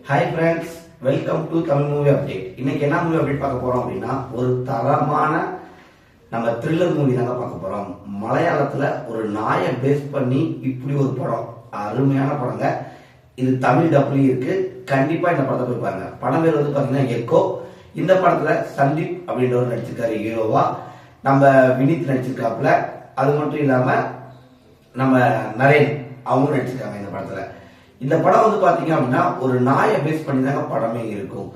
Hi friends, welcome to Tamil movie update. இன்னைக்கு என்ன movie update பார்க்க போறோம் அப்படின்னா, ஒரு தரமான நம்ம த்ரில்லர் மூவி தாங்க பார்க்க போறோம். மலையாளத்துல ஒரு நாயை பேஸ் பண்ணி இப்படி ஒரு படம், அருமையான படங்க. இது தமிழ் டப்லி இருக்கு. கண்டிப்பா இந்த படத்தை போய் பாருங்க. படம் பேர் வந்து பாத்தீங்கன்னா எக்கோ. இந்த படத்துல சந்தீப் அப்படின்றவர் நடிச்சிருக்காரு ஹீரோவா. நம்ம வினித் நடிச்சிருக்காப்புல. அது மட்டும் இல்லாம நம்ம நரேன் அவங்களும் நடிச்சிருக்காங்க இந்த படத்துல. இந்த படம் வந்து பாத்தீங்க அப்படின்னா ஒரு நாயை பேஸ் பண்ணி தாங்க படமே இருக்கும்.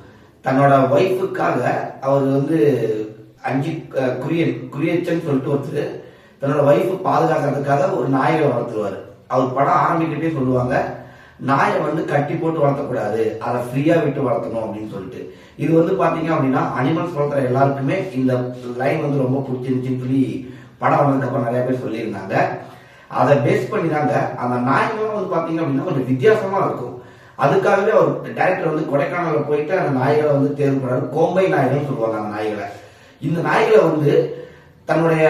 தன்னோட ஒய்ஃபுக்காக அவர் வந்து குரியச்சன் சொல்லிட்டு ஒருத்தர் தன்னோட ஒய்ஃபு பாதுகாக்கிறதுக்காக ஒரு நாயை வளர்த்துருவாரு. அவர் படம் ஆரம்பிக்கிட்டே சொல்லுவாங்க, நாயை வந்து கட்டி போட்டு வளர்த்தக்கூடாது, அதை ஃப்ரீயா விட்டு வளர்த்தணும் அப்படின்னு சொல்லிட்டு. இது வந்து பாத்தீங்க அப்படின்னா அனிமல்ஸ் வளர்த்துற எல்லாருக்குமே இந்த லைன் வந்து ரொம்ப பிடிச்சிருந்துச்சுன்னு சொல்லி படம் வந்ததுக்கு அப்புறம் நிறைய பேர் சொல்லியிருந்தாங்க. அதை பேஸ் பண்ணி தாங்க அந்த நாய்களும் வந்து பாத்தீங்க அப்படின்னா கொஞ்சம் வித்தியாசமா இருக்கும். அதுக்காகவே அவர் டைரக்டர் வந்து கொடைக்கானல போயிட்டு அந்த நாய்களை வந்து தேர்வு பண்ணாரு. கோம்பை நாய்கள் சொல்லுவாங்க அந்த நாய்களை. இந்த நாய்களை வந்து தன்னுடைய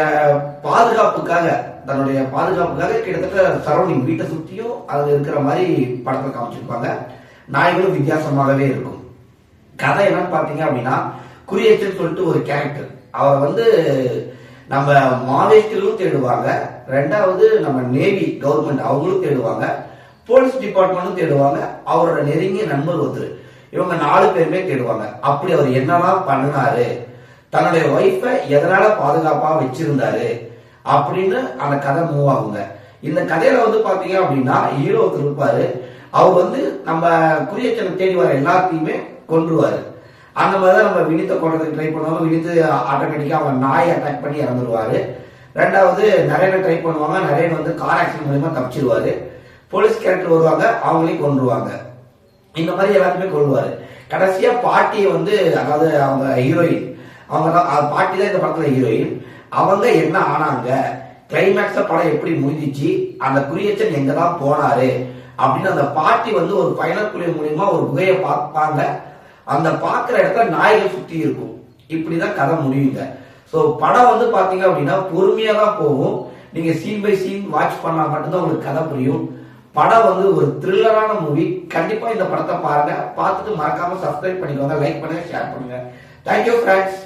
பாதுகாப்புக்காக கிட்டத்தட்ட சரௌண்டிங் வீட்டை சுத்தியும் அது இருக்கிற மாதிரி படத்தை காமிச்சிருப்பாங்க. நாய்களும் வித்தியாசமாகவே இருக்கும். கதை என்னன்னு பாத்தீங்க அப்படின்னா, குரியச்சன் சொல்லிட்டு ஒரு கேரக்டர், அவரை வந்து நம்ம மாவேஸ்டிலும் தேடுவாங்க, ரெண்டாவது நம்ம நேவி கவர்மெண்ட் அவங்களும் தேடுவாங்க, போலீஸ் டிபார்ட்மெண்ட்டும் தேடுவாங்க, அவரோட நெருங்கிய நண்பர் ஒருத்தர், இவங்க 4 பேருமே தேடுவாங்க. அப்படி அவர் என்னெல்லாம் பண்ணினாரு, தன்னுடைய ஒய்ஃபை எதனால பாதுகாப்பா வச்சிருந்தாரு அப்படின்னு அந்த கதை மூவ் ஆகுங்க. இந்த கதையில வந்து பாத்தீங்க அப்படின்னா ஹீரோ ஒருத்தர் இருப்பாரு. அவர் வந்து நம்ம குரியச்சனை தேடி வர எல்லாத்தையுமே கொன்றுவாரு. அந்த மாதிரிதான் நம்ம வினித்தை கொண்டதுக்கு ட்ரை பண்ணுவாங்க. வினித்து ஆட்டோமேட்டிக்கா அவங்க நாயை அட்டாக் பண்ணி இறந்துருவாரு. ரெண்டாவது நரேனை ட்ரை பண்ணுவாங்க. நரேன் வந்து கார் ஆக்சிடென்ட் மூலமா தப்பிச்சிருவாரு. போலீஸ் கேரக்டர் வருவாங்க, அவங்களையும் கொன்றுவாங்க. இந்த மாதிரி எல்லாத்தையுமே கொள்வாரு. கடைசியா பாட்டியை வந்து, அதாவது அவங்க ஹீரோயின், அவங்க தான் பாட்டி தான் இந்த படத்துல ஹீரோயின். அவங்க என்ன ஆனாங்க, கிளைமேக்ஸ படம் எப்படி முடிஞ்சிச்சு, அந்த குரியச்சன் எங்க தான் போனாரு அப்படின்னு அந்த பாட்டி வந்து ஒரு ஃபைனல் குழி மூலியமா ஒரு குகையை பார்ப்பாங்க. அந்த பாக்குற இடத்துல நாய்கள் சுத்தி இருக்கும். இப்படிதான் கதை முடியுங்க. சோ படம் வந்து பாத்தீங்க அப்படின்னா பொறுமையா தான் போகும். நீங்க சீன் பை சீன் வாட்ச் பண்ணா மட்டும்தான் உங்களுக்கு கதை புரியும். படம் வந்து ஒரு த்ரில்லரான மூவி. கண்டிப்பா இந்த படத்தை பாருங்க. பார்த்துட்டு மறக்காம சப்ஸ்கிரைப் பண்ணிக்கோங்க, லைக் பண்ணுங்க, ஷேர் பண்ணுங்க. Thank you friends.